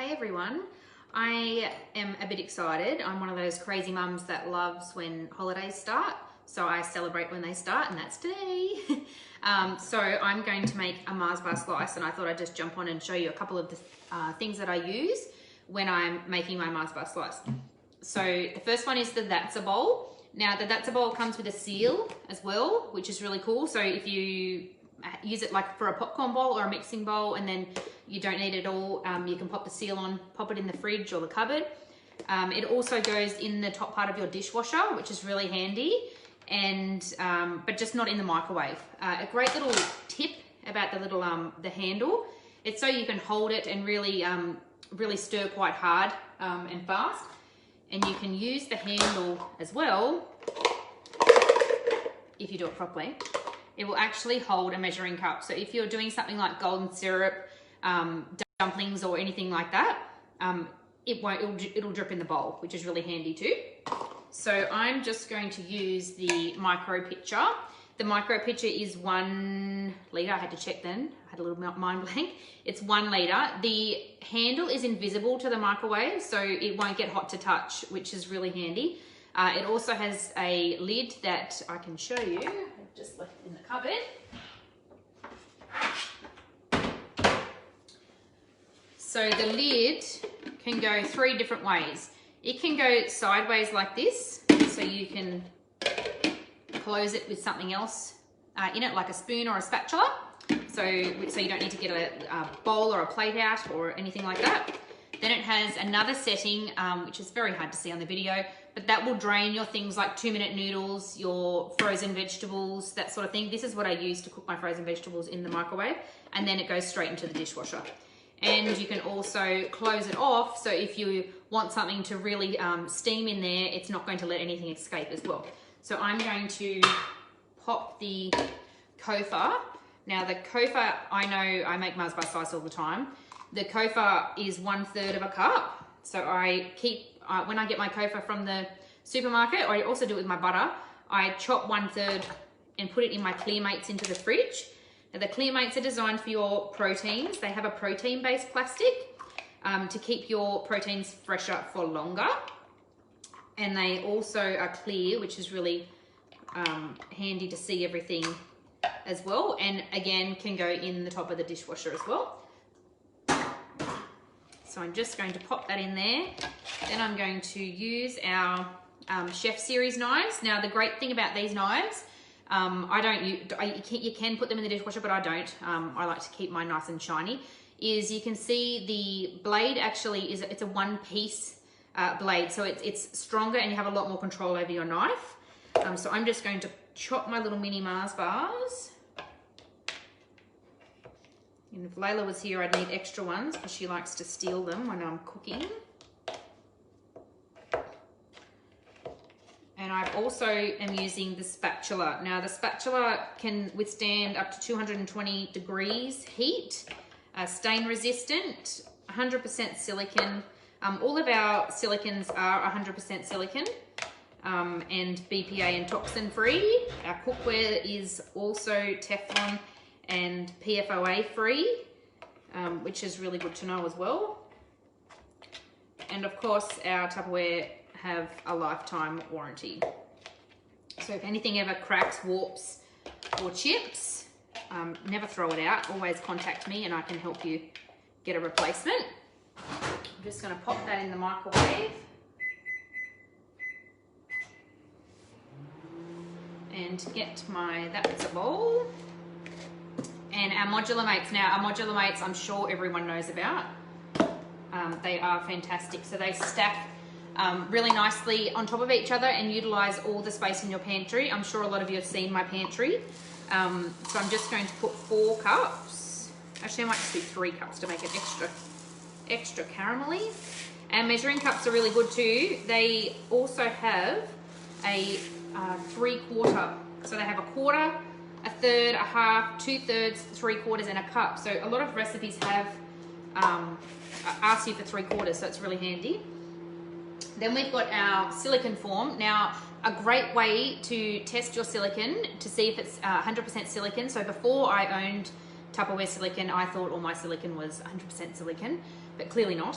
Hi everyone, I am a bit excited. I'm one of those crazy mums that loves when holidays start, so I celebrate when they start, and that's today. So I'm going to make a Mars bar slice, and I thought I'd just jump on and show you a couple of the things that I use when I'm making my Mars bar slice. So the first one is the That's a Bowl. Now the That's a Bowl comes with a seal as well, which is really cool. So if you use it like for a popcorn bowl or a mixing bowl and then you don't need it all, you can pop the seal on, pop it in the fridge or the cupboard. It also goes in the top part of your dishwasher, which is really handy, and but just not in the microwave. A great little tip about the little the handle, it's so you can hold it and really really stir quite hard and fast, and you can use the handle as well if you do it properly. It will actually hold a measuring cup. So if you're doing something like golden syrup, dumplings or anything like that, it'll drip in the bowl, which is really handy too. So I'm just going to use the micro pitcher. The micro pitcher is 1 litre. I had to check then, I had a little mind blank. It's 1 litre. The handle is invisible to the microwave, so it won't get hot to touch, which is really handy. It also has a lid that I can show you. I've just left it in the cupboard. So the lid can go 3 different ways. It can go sideways like this, so you can close it with something else in it, like a spoon or a spatula. So you don't need to get a bowl or a plate out or anything like that. Then it has another setting, which is very hard to see on the video, but that will drain your things like 2-minute noodles, your frozen vegetables, that sort of thing. This is what I use to cook my frozen vegetables in the microwave, and then it goes straight into the dishwasher. And you can also close it off, so if you want something to really steam in there, it's not going to let anything escape as well. So I'm going to pop the kofa. Now the kofa, I know I make Mars bar slice all the time. The kofa is 1/3 of a cup. So I keep, when I get my kofa from the supermarket, or I also do it with my butter, I chop 1/3 and put it in my Clearmates into the fridge. Now the Clearmates are designed for your proteins. They have a protein-based plastic to keep your proteins fresher for longer. And they also are clear, which is really handy to see everything as well. And again, can go in the top of the dishwasher as well. So I'm just going to pop that in there. Then I'm going to use our Chef Series knives. Now the great thing about these knives, you can put them in the dishwasher, but I don't. I like to keep mine nice and shiny. Is you can see the blade actually it's a one-piece blade, so it's stronger and you have a lot more control over your knife. So I'm just going to chop my little mini Mars bars. And if Layla was here, I'd need extra ones because she likes to steal them when I'm cooking. And I also am using the spatula. Now the spatula can withstand up to 220 degrees heat, stain resistant, 100% silicone. All of our silicons are 100% silicone and BPA and toxin free. Our cookware is also Teflon and PFOA free, which is really good to know as well. And of course our Tupperware have a lifetime warranty. So if anything ever cracks, warps or chips, never throw it out. Always contact me and I can help you get a replacement. I'm just going to pop that in the microwave. And get my That's a Bowl. And our modular mates. Now our modular mates, I'm sure everyone knows about. They are fantastic. So they stack really nicely on top of each other and utilize all the space in your pantry. I'm sure a lot of you have seen my pantry. So I'm just going to put 4 cups. Actually, I might just do 3 cups to make it extra caramelly. And measuring cups are really good too. They also have a 3/4. So they have a quarter, a third, a half, 2/3, 3/4, and a cup. So a lot of recipes have ask you for 3/4, so it's really handy. Then we've got our Silicone Form. Now, a great way to test your silicone to see if it's 100% silicone. So before I owned Tupperware silicone. I thought all my silicone was 100% silicone, but clearly not.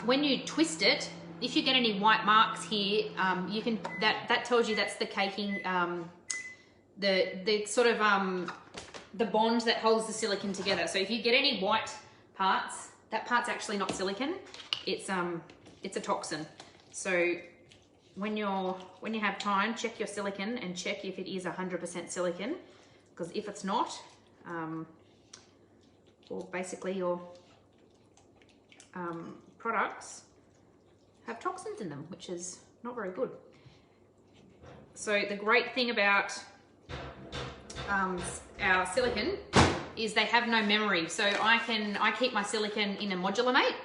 When you twist it, if you get any white marks here, you can that tells you that's the caking, the sort of the bond that holds the silicone together. So if you get any white parts, that part's actually not silicone. It's a toxin. So when you have time, check your silicone and check if it is 100% silicone, because if it's not, or basically your products have toxins in them, which is not very good. So the great thing about our silicone is they have no memory. So I keep my silicone in a modular mate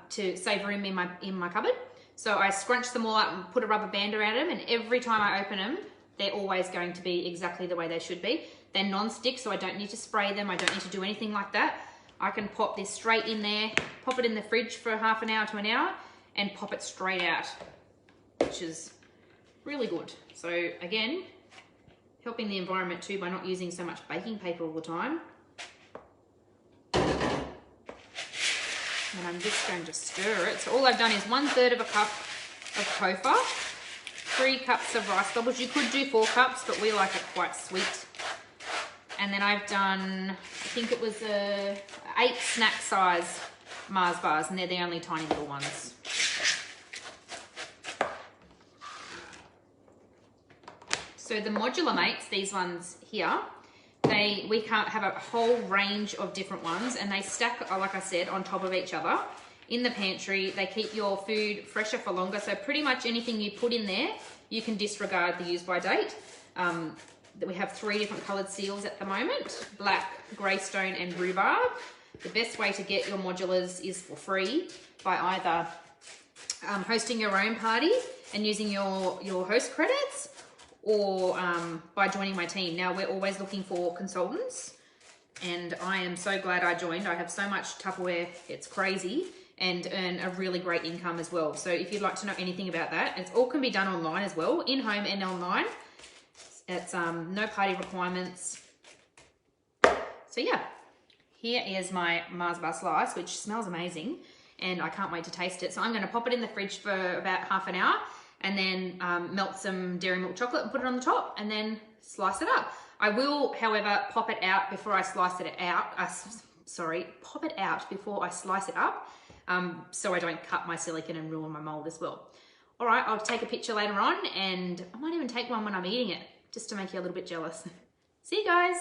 to save room in my cupboard. So I scrunch them all up and put a rubber band around them, and every time I open them, they're always going to be exactly the way they should be. They're non-stick, so I don't need to spray them. I don't need to do anything like that. I can pop this straight in there, pop it in the fridge for half an hour to an hour, and pop it straight out, which is really good. So again, helping the environment too by not using so much baking paper all the time. And I'm just going to stir it. So all I've done is 1/3 of a cup of Kofa, 3 cups of rice bubbles. You could do 4 cups, but we like it quite sweet. And then I've done, I think it was 8 snack size Mars bars, and they're the only tiny little ones. So the modular mates, these ones here, we can't have a whole range of different ones, and they stack, like I said, on top of each other in the pantry. They keep your food fresher for longer. So pretty much anything you put in there, you can disregard the use by date. We have 3 different coloured seals at the moment: black, greystone and rhubarb. The best way to get your modulars is for free by either hosting your own party and using your host credits, or by joining my team. Now, we're always looking for consultants, and I am so glad I joined. I have so much Tupperware, it's crazy, and earn a really great income as well. So if you'd like to know anything about that, it all can be done online as well, in-home and online. It's no party requirements. So yeah, here is my Mars bar slice, which smells amazing, and I can't wait to taste it. So I'm gonna pop it in the fridge for about half an hour, and then melt some dairy milk chocolate and put it on the top, and then slice it up. I will, however, pop it out before I slice it out. Pop it out before I slice it up, so I don't cut my silicone and ruin my mold as well. All right, I'll take a picture later on, and I might even take one when I'm eating it, just to make you a little bit jealous. See you guys.